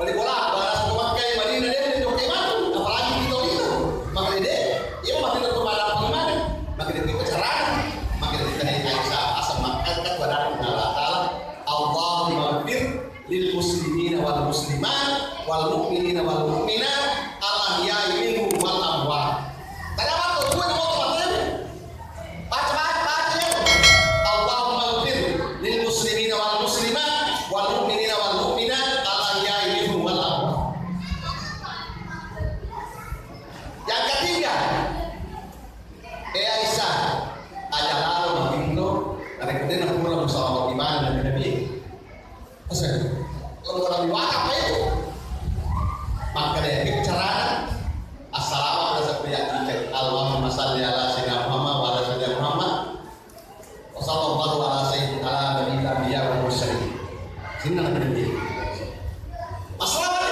balik bola balas memakai Madinah dia di Oke Matu apalagi di itu maka dia ia masih tetap ada pengiman maka dia bicara maka dia tadi Aisyah asal makan kepada Allah Taala Allah maghfir lil muslimin wal muslimat wal mu'minin wal mu'minat al ahya'i minhum wal amwat. Tadi apa tuh? Gue mau baca baca ya. Allahumma maghfir lil muslimin wal muslimat wal mu'minin wal mu'minat al ahya'i minhum wal amwat. Yang ketiga, Aisyah ada lalu begitu, ada kemudian aku pulang bersama iman dan Nabi. Asal kalau orang diwakaf apa itu? Maka dia bicara assalamualaikum warahmatullahi wabarakatuh. Allahumma shalli ala sayyidina Muhammad wa ala sayyidina Muhammad wa sallallahu ala sayyidina nabiyil anbiya wal mursalin. Sini nak berhenti. Masalah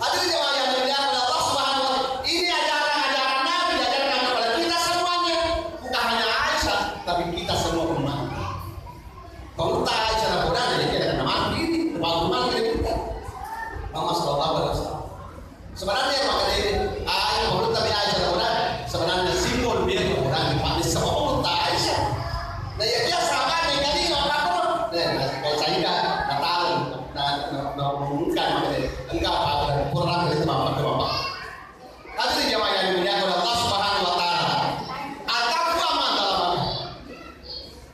hadirin jemaah yang dimuliakan oleh Allah Subhanahu wa taala. Ini ajaran Nabi, ajaran kepada kita semuanya, bukan hanya Aisyah, tapi kita semua umat. Kalau tak Aisyah Rabbana jadi kita nama ini, teman-teman kita. Muhammad sallallahu alaihi wasallam. Sebenarnya maka ini ayat menurut Nabi Aisyah Rabbana sebenarnya simbol dia orang dipanggil sama Allah Aisyah. Nah ya dia sahabat yang kali apa-apa. Nah kalau saya enggak tahu mengumumkan makanya enggak apa dan kurang dari bapak-bapak. Hadirin jemaah yang dimuliakan oleh Allah Subhanahu wa taala. Ada apa dalam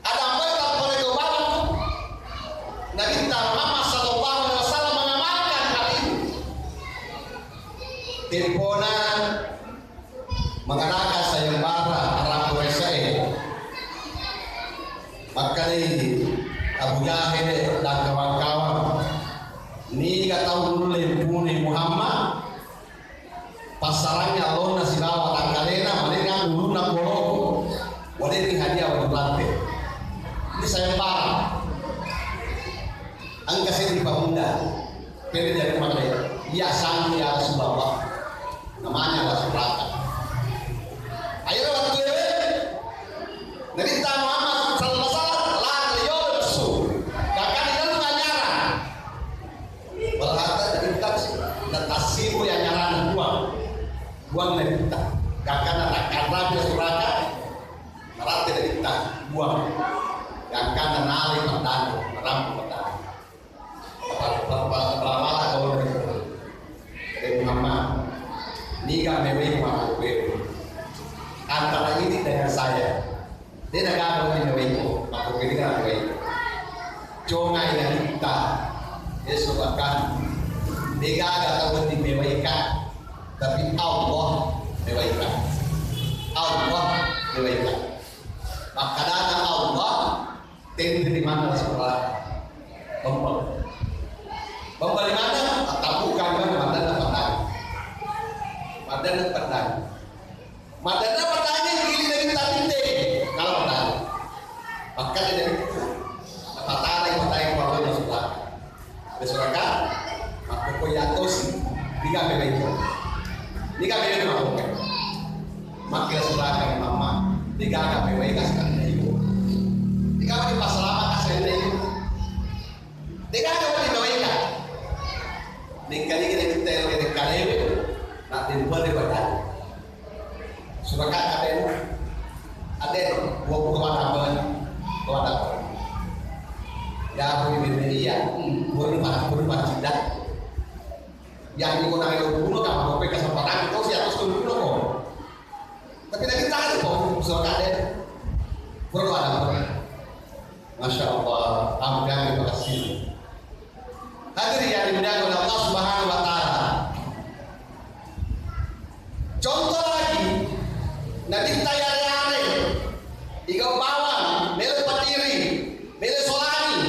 ada apa yang boleh diubah? Nabi Muhammad sallallahu alaihi wasallam mengamalkan hal ini. Teleponan mengadakan sayembara Arab Quraisy. Maka ini Abu Jahil dan kawan-kawan ini gak tahu dulu lempuni Muhammad pasarannya Allah nasi bawa tanggalena mereka dulu nak bolong boleh ini hadiah untuk lantai ini sayembara angka saya di Pamunda pilih dari mana dia sanggup ya Rasulullah namanya Rasulullah ayo waktu ini Nabi Muhammad sallallahu alaihi wasallam lagi yosu bahkan itu nyaran berkata dari kita tasimu yang nyaran buang dari kita bahkan karena dia suraka merata dari kita buang bahkan nali petani rampu petani beramalah kalau dari Muhammad nikah mewah mewah antara ini dengan saya dia nak gabung dengan mewah aku ini dengan mewah cuma yang kita dia sukakan dia agak tahu di mewahkan tapi Allah mewahkan Allah mewahkan maka dana Allah tentu di mana sekolah Bambal mana? Tabukan kan madana petang. Madana petang. Madana petangnya gili dari tante. Kalau petang, maka dari petang yang kalau sudah bersuraka, maka koyatos tiga beda itu. Tiga beda itu apa? Maka suraka mama tiga agak beda kasih itu. Tiga beda pas lama kasih itu. Tiga agak beda. Kali kita yang kali nak dibuat di badan. Sebagai ada dua kawan apa? Ya aku di media, berubah tidak. Yang digunakan itu bunuh kalau mereka kesempatan itu sih atas bunuh kok. Tapi kita tahu kok sebagai ada berdoa ada. Masya Allah, terima kasih. Hadirin yang dimuliakan oleh Allah Subhanahu wa taala. Contoh lagi Nabi tayar-yare iga bawang, mele patiri, mele solani,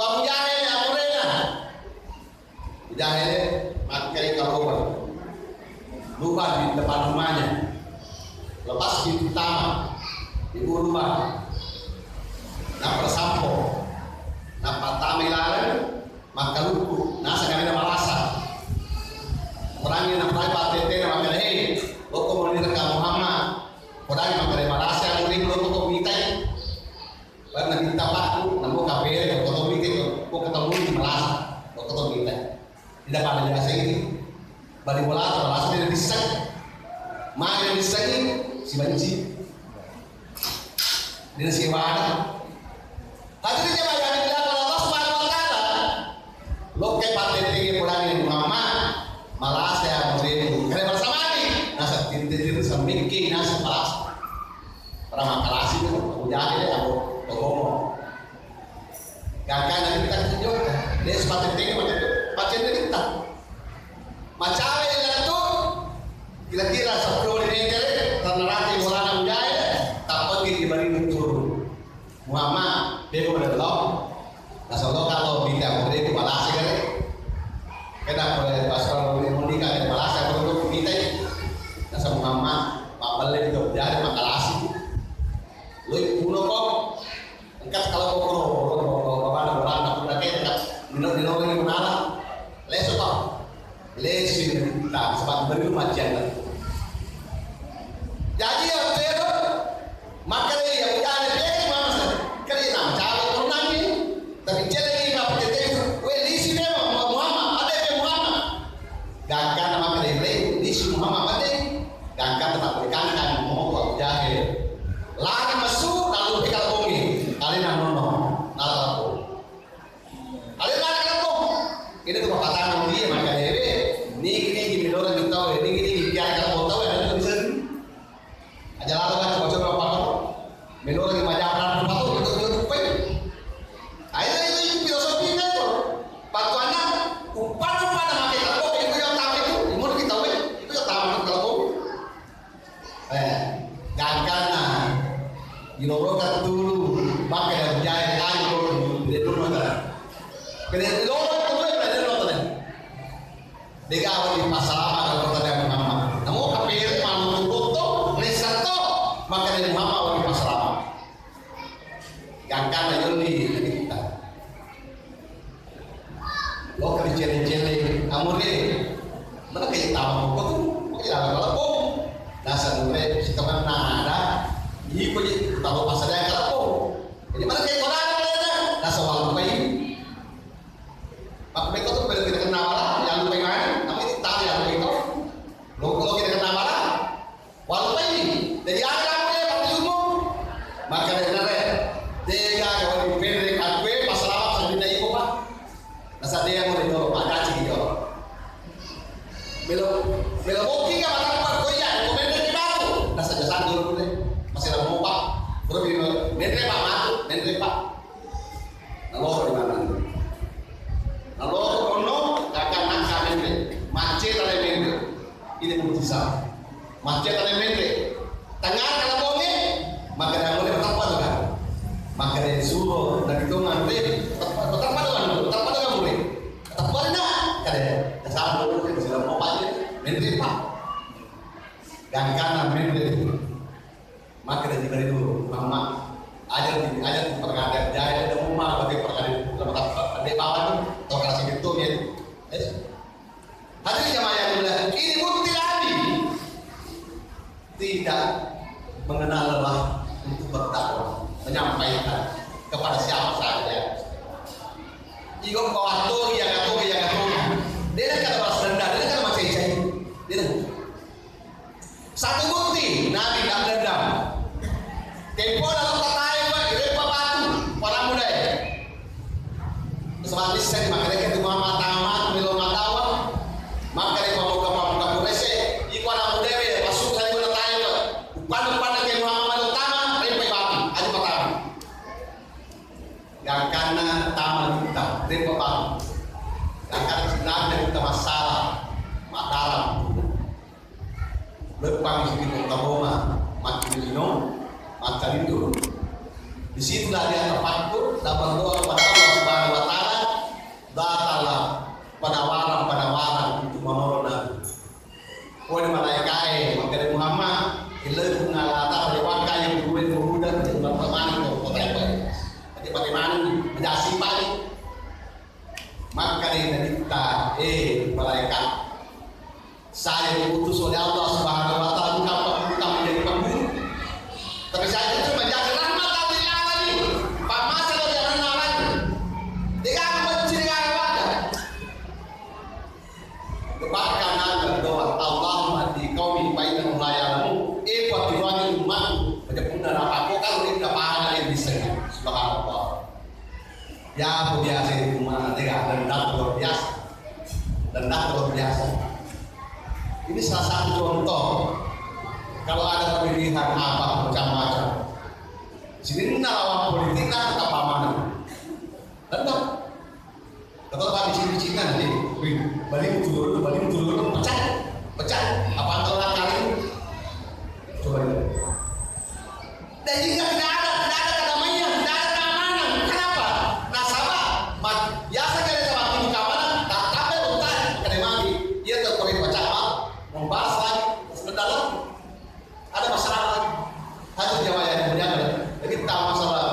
Abu Jahil amurena. Jahil makai karoba. Lupa di depan rumahnya. Lepas pintu utama, ibu rumah. Nampak sampo. Nampak tamilan maka luku nasa kami nama rasa orangnya nampak patete nama kami hei loko menir ka Muhammad orangnya nama kami rasa yang murid loko mintai karena kita paku namo kabel loko mintai kok ketemu di Malasa loko mintai Tidak pada biasa ini. Balik bola atau langsung dia diseng. Main diseng si banci. Dia si wadah. Hadirin yang dimuliakan oleh Allah Subhanahu wa taala. Lo ke partai tinggi pulang Muhammad malah saya mau kalian bersama ini. Nasa tintir sembiki nasa palas. Para makalasi itu udah ada aku ngomong. Gakkan nanti kita tunjuk. Dia sepatu tinggi macam kita. Macam itu kira-kira 10 meter tanah bola ujaya tak pergi diberi turun. Muhammad dia berdoa, nasallo kalau kita boleh dibalas kan? Kita boleh pasal boleh menikah dibalas kalau kita, nasal Muhammad boleh itu jadi makalasi. Lu puno kok, engkau kalau kau ada orang tak boleh kita minum ini mana? Lesu kok, lesu tak sebab beri macam. Jadi apa maka dia yang ada dia mana? Kerja nama cari orang lagi, tapi jadi ini apa kita itu? Lisi dia Muhammad, ada yang Muhammad. Gangkan nama kerja lisi Muhammad ada, gangkan tetap bergangkan mau jahil. Lagi masuk lalu kita bumi, kalian nono, nalaku. Kalian nalaku. Ini tuh perkataan dia maka dia ni gini orang kita tahu, ni gini dia kalau tahu ada tulisan. Aja lalu kan coba apa tu? Melo lagi macam apa tu? Itu pun. Ayo itu filosofi itu. Patuannya umpan nama kita kok itu yang tahu itu. Mun kita tahu itu yang tahu kalau. Gangkana. Dilorokan dulu. Maka yang jaya ayo dia dulu kan. Kemudian dilorokan dulu dia dulu kan. Dega di pasaran kalau kata Muhammad. Namun kapir malu tutup maka dari Muhammad wali pasrah gangkan aja ni kita lo kerja cele-cele amune mana kayak tahu kok tuh ya kalau dasar dulu si teman ada ini kok tahu pasarnya kalau jadi mana kayak orang ada dasar walau bayi apa mereka tuh pada kita kenal lah yang lupa yang tapi tahu yang itu lo kita kenal lah walau bayi jadi ada maka dari nare dia kalau dipilih aku masalah sambil naik apa nasa dia mau didorong ada cik dia belum bukti kan maka buat goyang komentar di batu nasa jasa dulu deh masih ada mau pak baru bilang mentre pak matu mentre pak nalor di mana nalor kono kakak nak mentre macet ada mentre ini keputusan macet ada mentre tengah kalau boleh maka dia boleh bertapa juga. Maka dia disuruh dan itu nanti bertapa dengan boleh. Bertapa tidak, kada kesalahan dulu kita sudah mau aja, menteri pak. Gangkanan menteri. Maka dia diberi dulu, mama ajar di perkara jaya dan rumah bagi perkara di bawah itu, atau kasih itu ya. Hadirin jamaah yang mulia, ini bukti lagi tidak mengenal lelah untuk berdakwah, menyampaikan kepada siapa saja. Jika kau atur, dia kata balas dendam, dia kata macam dia. Satu bukti, Nabi tak dendam. Tempo dalam kata yang repa batu, orang muda. Sebab ini saya makanya kita mata belum matawa, maka dia mau ke pamuka kurese, ibu anak muda masuk saya boleh tanya, upan ke Muhammad utama, repa batu, aja pertama. Gangkana taman kita, repa batu. Gangkana sebenarnya kita masalah, mataram. Lepang di kota Roma, makin minum, makan itu. Di situlah dia terpaku dan berdoa kepada Allah Subhanahu Wa Taala, datanglah penawaran untuk menolong Nabi. Kau di mana yang maka dari Muhammad, ilmu mengalahkan lewat yang berbulan dan berteman itu kota apa? Jadi bagaimana menjadi pagi? Maka dari kita, malaikat. Saya diutus oleh Allah Subhanahu Wa Taala bukan menjadi pembunuh, tapi saya itu menjadi rahmat dari alamin. Pak masa lo jangan nalar, dia akan mencuri wajah. Kebakaran berdoa Allahumma di kaum bainahum la ya'lamu buat diwani umat macam pun dah aku kan ini dah pahala yang bisa subhanallah ya biasa itu mana tega dan luar biasa ini salah satu contoh kalau ada pemilihan apa macam-macam sini lawan politik lah tetap amanah tetap kalau tak bicin-bicinan nih balik dulu pecah apa antara kali coba lihat dan jika tidak ada kedamaian tidak ada keamanan kenapa nasabah biasa kita sama tim keamanan tak sampai untai kedamaian dia terkorek pecah membahas lagi sebentar ada masalah lagi harus jawab yang kemudian jadi tak masalah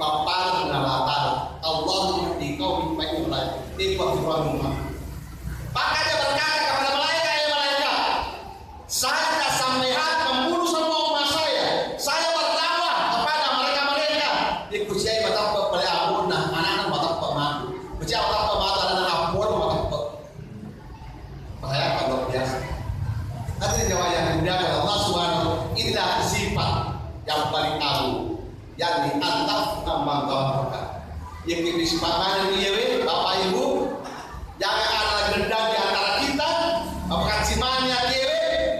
bapak dengan latar Allah di kaum baik mulai ikut rumah maka dia berkata kepada malaikat ya malaikat saya tidak sampean membunuh semua umat saya berdakwah kepada mereka ikut saya betapa pada amunah anak-anak betapa mati berjauh betapa mati anak ampun betapa bahaya kalau biasa nanti jawab yang kemudian Allah Subhanahu inilah sifat yang paling agung yang diantaf tambang kau yang disepakati dia Bapak Ibu jangan ada gendang di antara kita apakah simanya dia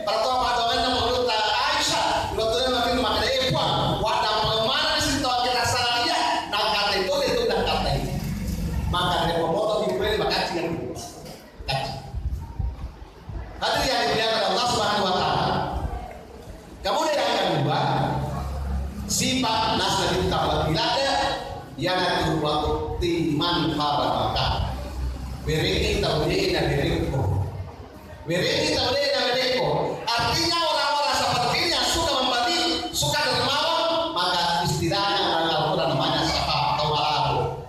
pertama dengan menurut Aisyah waktu makin wadah bagaimana di situ kita salah dia nak kata itu dan kata itu maka dia pemotor di beli maka jangan kaji hati yang dimuliakan Allah Subhanahu wa taala kemudian yang kedua sifat nasab kita bila yang waktu timan haramaka bereni taudina bereko artinya orang-orang seperti ini yang suka membagi suka dermawan maka istilahnya orang Al-Quran namanya sahab atau malabo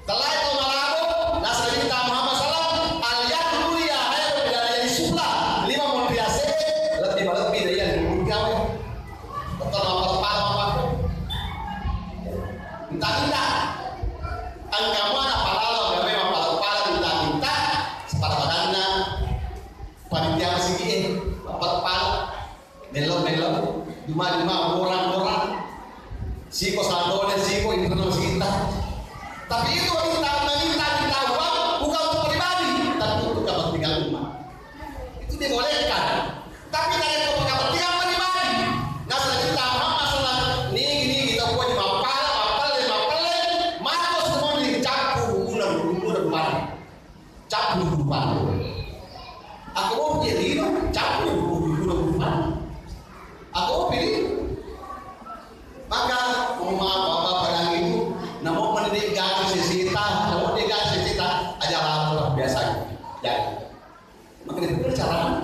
setelah itu malabo nasab kita Muhammad SAW aliyah dunia hanya berbeda dari sulah 5 membiasa lebih dari yang gawe betul apa minta angka mana palalo memang pala minta sepada panitia masih dia dapat pala melo lima orang siko sandone siko internal kita tapi itu minta uang bukan untuk pribadi tapi untuk kepentingan umat itu dibolehkan tapi dari kepentingan pribadi nah setelah kita Muhammad SAW ini kita buat di capur aku mau jadi capur aku mau pilih maka bapak pada itu namun mendidik gaji sesita namun dia gaji sesita aja lah biasa ya maka itu bercara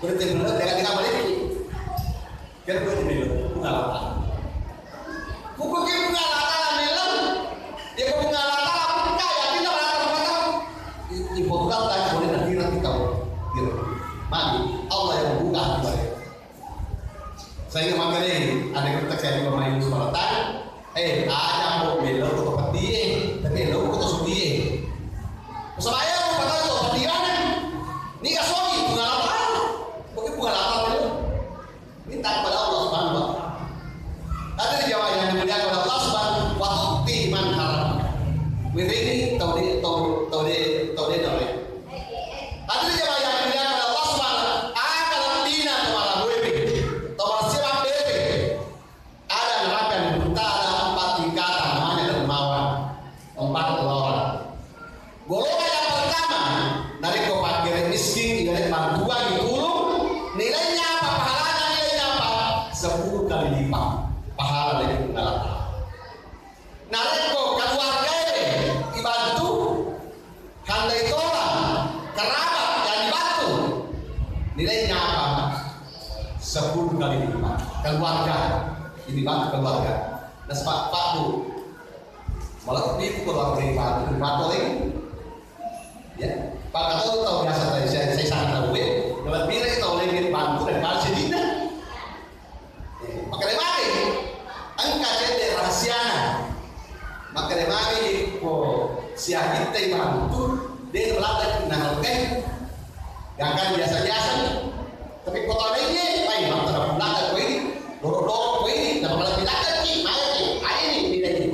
berarti benar dengan balik kan gue dulu pengalaman buku pengalaman melang dia pengalaman Portugal tak boleh nanti kita mandi Allah yang membuka hati saya ingin makanya ada kita saya juga main seperti ada mau belo ke tempat dia tapi lo ke dia saya mau kata tempat dia ni kasoi pengalaman mungkin pengalaman itu minta kepada Allah Subhanahu wa taala ada dijawab yang dimuliakan oleh Allah Subhanahu wa taala man haram ini tahu deh. Ada jemaah yang dimuliakan oleh Allah Subhanahu akan dina kemana gue tahu siapa bebe ada neraka yang ada 4 tingkatan namanya dermawan 4 orang golongan yang pertama dari fakir miskin dari bantuan ditolong nilainya apa pahalanya nilainya apa 10 kali lipat pahala dari pengalaman nareko keluarga dibantu handai tolak kerabat yang dibantu nilainya apa 10 kali lipat keluarga ini bantu keluarga dan sebab Pak Bu malah itu keluarga dibantu lagi ya Pak kata tahu biasa tadi saya sangat tahu dapat bila kita oleh dibantu dan kasih dina pakai lagi angka jadi rahasiana maka demari ko siya kita ibantu dia belakang nah Yang kan biasa-biasa nih. Tapi kota ini, ay, mantap belakang ko ini, dorong-dorong ko ini, na mga belakang ki, maya ki, ay ini, nilai ini.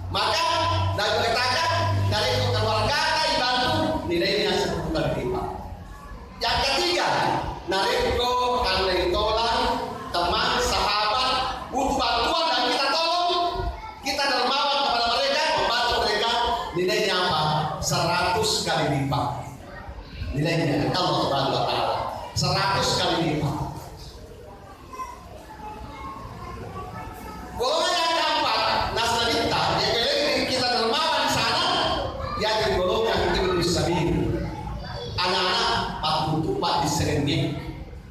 Maka, nagkatakan, dari keluarga dibantu, nilainya 10 kali lipat. Yang ketiga, nariko andai tolong, teman, sahabat, butuh bantuan dan kita tolong, kita dermawan kepada mereka, membantu mereka, nilainya apa? 100 kali lipat. Nilainya Allah Subhanahu wa taala 100 kali lipat. Golongan yang keempat, nasabita, yang kita dermawan di sana, yang golongan ibnu sabil. Anak-anak patut di serenggi,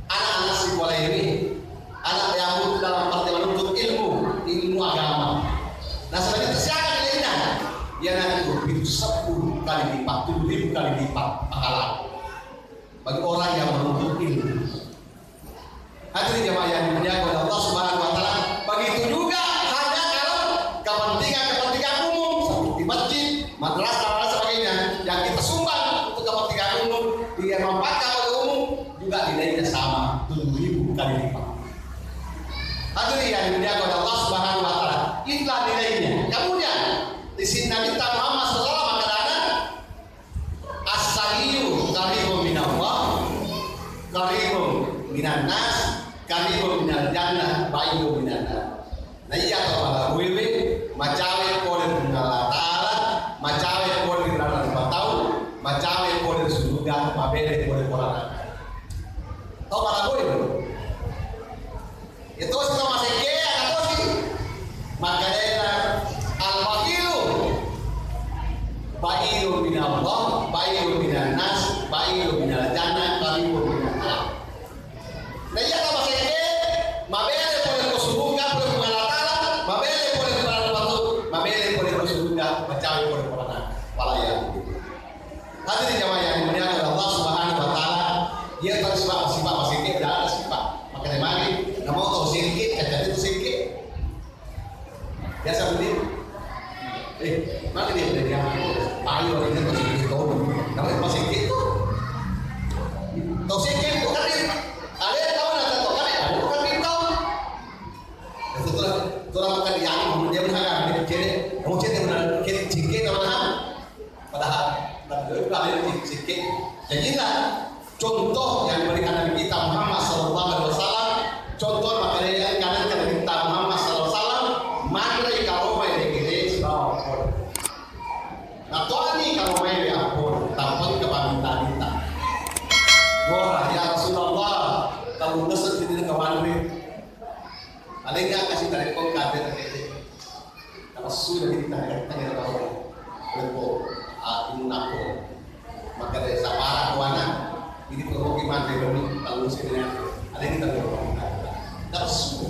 anak-anak sekolah ini, anak yang butuh dalam arti menuntut ilmu agama. Nasabita siapa nilainya? Yang nanti itu 10 kali lipat, 7.000 kali lipat pahala bagi orang yang menuntut ilmu. Hadirin jemaah yang dimuliakan oleh Allah Subhanahu wa taala, begitu juga hanya kalau kepentingan umum seperti masjid, madrasah dan sebagainya yang kita sumbang untuk kepentingan umum, dia manfaatkan oleh umum juga nilainya sama 7.000 kali lipat. Hadirin yang dimuliakan oleh Allah Subhanahu wa taala, itulah nilainya. Kemudian di sini Nabi Muhammad SAW mengatakan as-sahiyu qaribun minallah, qaribun minan nas, qaribun minal jannah, ba'idu minan nar. Nah iya kepada wewe macawe kode Allah Ta'ala, macawe kode berada di batau, macawe kode surga, mabere kode Quran. Tahu pada gue itu? Itu sih masih kaya atau sih? Makanya al-baqilu ba'idu minallah, ba'idu minan nas, ba'idu minal jannah, ba'idu minan nar. Nah iya kalau masih kaya, mabere kode surga, kode Allah Ta'ala, mabere kode berada di batau, mabere kode surga, macawe kode Quran. Walaya. Hadirin jemaah yang dimuliakan oleh Allah Subhanahu wa taala, dia tersifat masih kaya, tidak ada sifat. Makanya mari, nggak mau tahu sedikit, jadi itu sedikit. Biasa beli, mana dia beli yang payu orang itu masih gitu, namanya masih gitu. Tahu sedikit, bukan dia, ada yang tahu nggak tahu kan? Ada bukan dia tahu. Itulah bukan yang dia berharap dia ciri, kamu ciri benar ciri sedikit orang, padahal ada sedikit. Jadilah contoh yang diberikan Nabi kita Muhammad SAW. Contoh makanya kanan Nabi kita Muhammad SAW, mana kalau main di sebab pun. Nah tuan ni kalau main di pun, tanpa kepaminta-minta. Wah ya Rasulullah, kalau ngesek di kawan ni, ada nggak kasih tarik kau kafe terkait? Kalau sudah kita tanya tahu, lepo, ini napo, maka dari sabara kawana, ini permukiman dari kalau sini ada yang kita berbuat. Nafsu.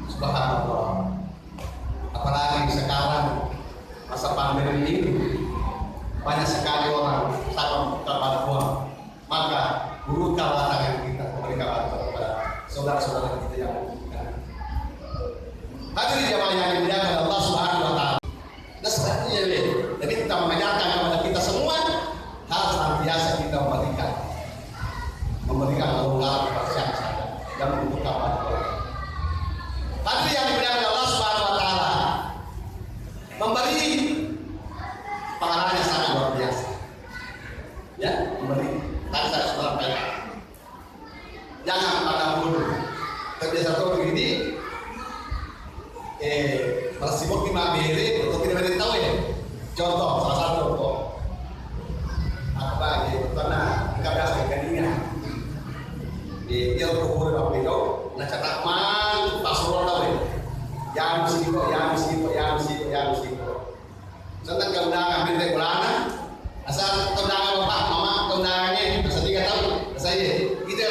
Subhanallah. Apalagi sekarang masa pandemi ini banyak sekali orang sama kepada uang. Maka burukanlah tangan kita memberikan bantuan kepada saudara-saudara kita yang membutuhkan. Hadirin jemaah yang dimuliakan Allah Subhanahu wa taala. Nah sebenarnya jadi kita mengajarkan kepada kita semua harus senantiasa kita memberikan kelonggaran kepada siapa saja yang membutuhkan bantuan. Hadirin yang dimuliakan Allah Subhanahu wa taala, memberi pahalanya sangat luar biasa. Ya, memberi. Tadi saya sudah sampaikan. Jangan pada bodoh. Terbiasa tuh begini. Bersibuk di mabere atau tidak ada tahu ya. Contoh, salah satu contoh. Apa gitu? Karena nggak biasa ikannya. Dia berhubung dengan beliau, nak cakap man, tak suruh tahu ya. Yang mesti. Senang keundangan ambil dari Kulana, asal keundangan bapak, mama, keundangannya, asal 3 tahun, saya, kita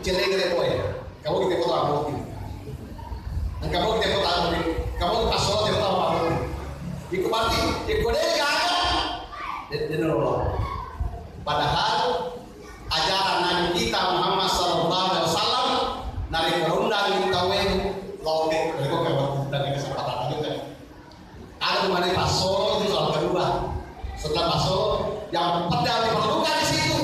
celeng dari boy. Kamu kita foto apa mungkin? Dan kamu kita foto apa mungkin? Kamu pasal dia foto apa mungkin? Ikut parti, ikut dia ada, dia nolong. Padahal ajaran Nabi kita Muhammad SAW dari perundang kita loket mereka kawan dan kesempatan itu kan ada kemarin pasol itu soal kedua setelah pasol yang pedang diperlukan di situ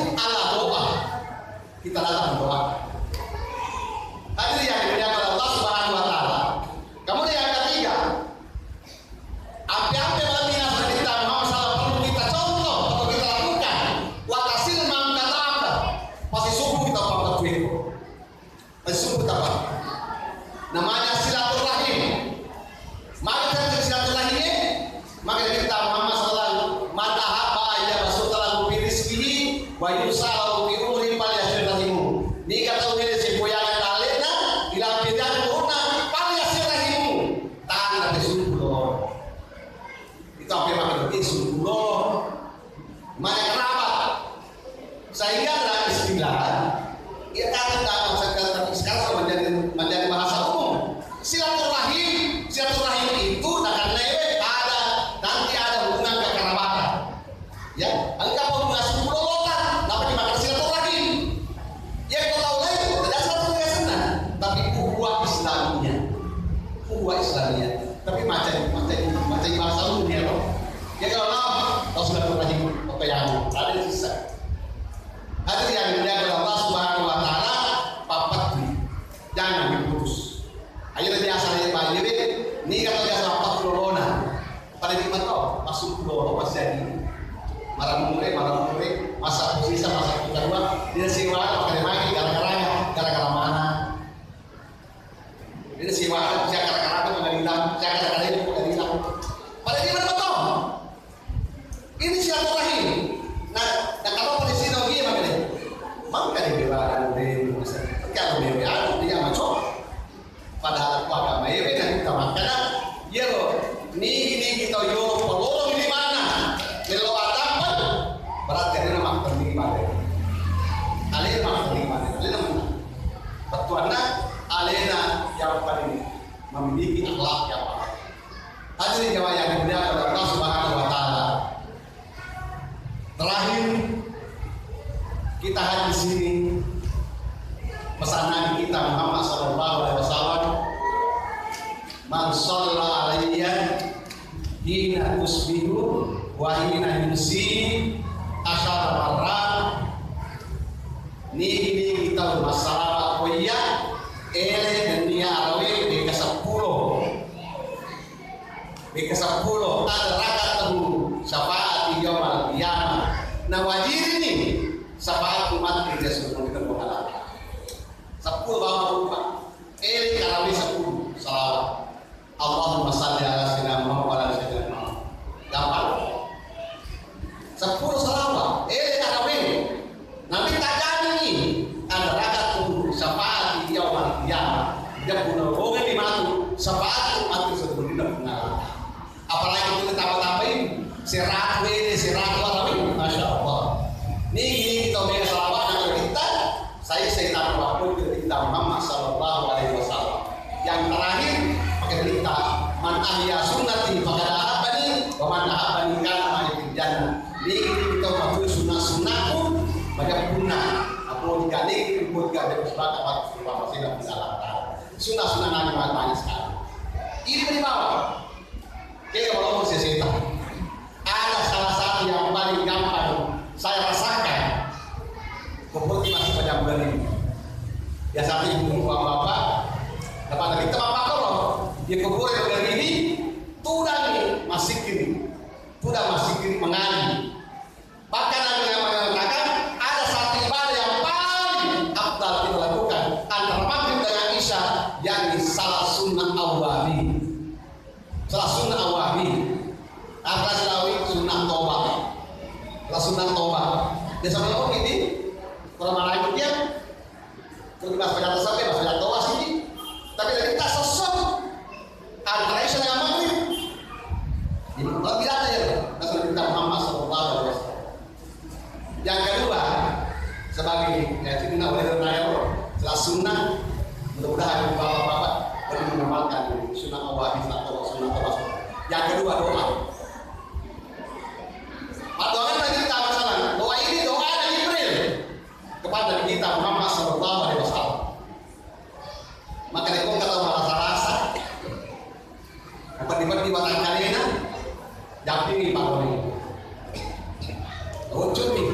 wa yusalu fi umri falyasirahimu ni kata ini si poyangan alena dilapidan guna falyasirahimu tanah besulo itu apa yang maksudnya sulo mana kerabat sehingga dalam istilah ia kata dalam sekarang menjadi bahasa umum silaturahim itu akan lewat ada nanti ada hubungan kekerabatan ya engkau hubungan sepuluh dapat dimakan silaturahim ya kau tahu lagi tidak satu senang tapi ukhuwah Islamiyah tapi macam bahasa umum dia loh ya kalau silaturahim apa yang ada di sisa ada yang dijaga oleh Allah Subhanahu wa taala papat jangan diputus ayo biasa ya Pak Yuri ni kata biasa papat corona pada di mana masuk pulau pas jadi marah mure masa sisa masa kedua dia siwa pakai lagi gara-gara mana dia siwa saya gara-gara itu menghilang saya gara-gara itu menghilang pada di mana ini silaturahim nah kalau polisi lagi maka dibelaan dari kalau bebean dia macam padahal aku agama ini dan kita makanya ya loh ini kita yo pelorong di mana kalau ada apa berarti ada nama penting pada alena nama penting pada alena mana betuannya alena yang paling memiliki akhlak yang baik hadirin jamaah yang dimuliakan oleh Allah Subhanahu wa taala terakhir kita hadir di sini pesan Nabi kita Muhammad sallallahu alaihi wasallam man shalla alayya hina tusbihu wa hina yumsi asyara marrat ni kita masalah koya ele dunia arawe di ke-10 ada rakaat syafaat yaumil qiyamah nah wajib ini syafaat umat kita semua kita berhalal 10 bawah lupa karawi 10 salawat Allahumma salli ala sayyidina Muhammad wa ala sayyidina Muhammad gampang 10 salawat karawi nanti tajam ini ada rakaat syafaat yaumil qiyamah dia punya hubungan di mana syafaat umat kita semua kita berhalal apalagi kita tambah-tambahin siratu arawi masya Allah ini kita beri salawat yang kita saya tambah waktu kita Muhammad sallallahu alaihi wasallam yang terakhir pakai berita man ahya sunnati faqad ahabbani wa man ahabbani kana ma'al jannah ini kita waktu sunnah-sunnahku banyak guna apa dikali ikut gak ada sebagai waktu Bapak tidak bisa lakukan sunnah-sunnah Nabi banyak sekali ini di bawah kita kalau mau sesita ada salah satu yang paling gampang saya rasakan kebetulan masih pada bulan ini ya saat ibu bapak dapat dari teman bapak loh dia kubur yang bulan ini masih kini mengaji bahkan ada yang mengatakan ada satu ibadah yang paling afdal kita lakukan antara maghrib dengan isya yakni salat sunnah awabi atas lawi sunnah tobat dia sampai oh ini kalau mana itu dia kalau kita pada sampai pada tobat sini tapi dari kita sosok antara isya dengan maghrib ini lebih ada ya Rasul kita Muhammad sallallahu alaihi wasallam yang kedua sebagai kita oleh Nabi setelah sunnah mudah-mudahan bapak-bapak perlu mengamalkan sunnah awal atau sunnah tobat yang kedua doa doa lagi kita masalah doa ini doa dari Jibril kepada kita Muhammad sallallahu alaihi wasallam maka itu kata rasa apa di batang kalena dampingi Pak Doni lucu nih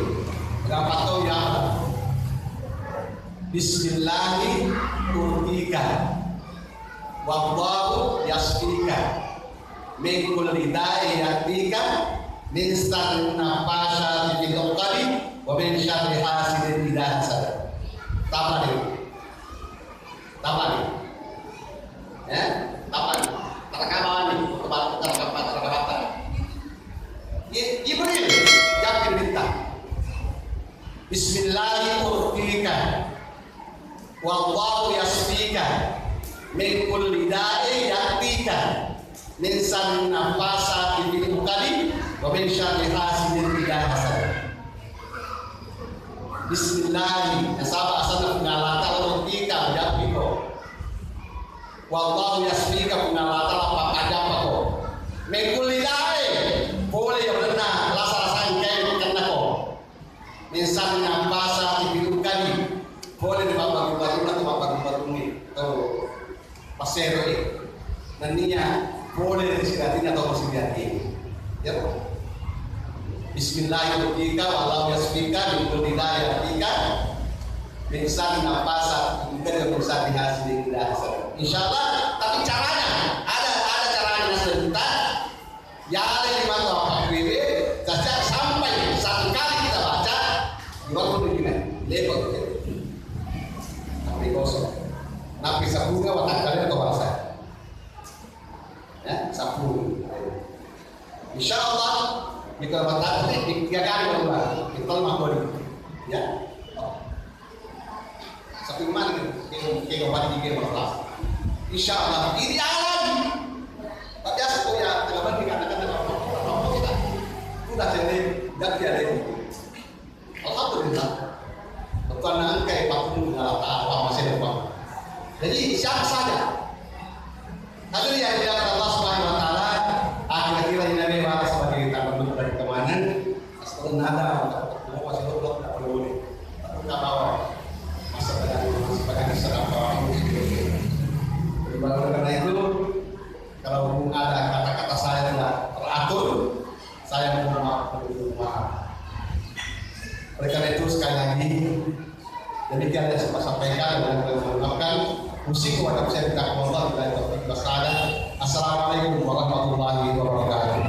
berapa tahun ya Bismillahi urtika wallahu yasfika min kulli da'iyatika min starri nafasa fil uqadi wa min syarri hasidin idza hasad tambah nih ya tambah terkaman nih terkaman Jibril yang diminta Bismillahirrahmanirrahim. Wallahu yasfika min kulli da'i yatika min syarri nafasati fil uqadi wa min syarri hasidin idza hasad. Bismillah, nasaba asana pengalata rofika jabiko. Wallahu yasfika pengalata apa ajapako. Mengkuli dae boleh yang benar rasa-rasa kayak kena ko. Minsan nambasa dibilukani boleh dibawa-bawa atau atau pasero nantinya boleh disiratin atau disiratin. Ya. Bismillahirrahmanirrahim. Wallahu yasfika min kulli da'i yatika min syarri nafasat dan min syarri hasidin idza hasad. Insyaallah, tapi caranya ada caranya nasib kita. Ya ada di mana Pak BB baca sampai satu kali kita baca di waktu begini level tapi kosong. Nabi sabunga watak kalian atau bahasa ya sabun. Insyaallah kita baca ini 3 kali berulang. Kita makmur ya. Satu mana ke obat 3 kelas. Insyaallah ini alam. Tapi asal ya teman dikatakan apa kita. Sudah jadi dan tiada ini. Alhamdulillah. Bukan angkai pakun apa masih depan. Jadi siapa saja. Hadirin yang dimuliakan Allah Subhanahu wa taala, akhir-akhir ini Nabi bahas sebagai tanda dari kemanan. Asal nada mau masih blok tak boleh. Tak bawa. Masa pada serapa karena itu kalau ada kata-kata saya tidak teratur, saya mohon maaf. Oleh karena itu sekali lagi demikian yang saya sampaikan dan mengucapkan musik kepada saya tidak Allah bila itu. Assalamualaikum warahmatullahi wabarakatuh.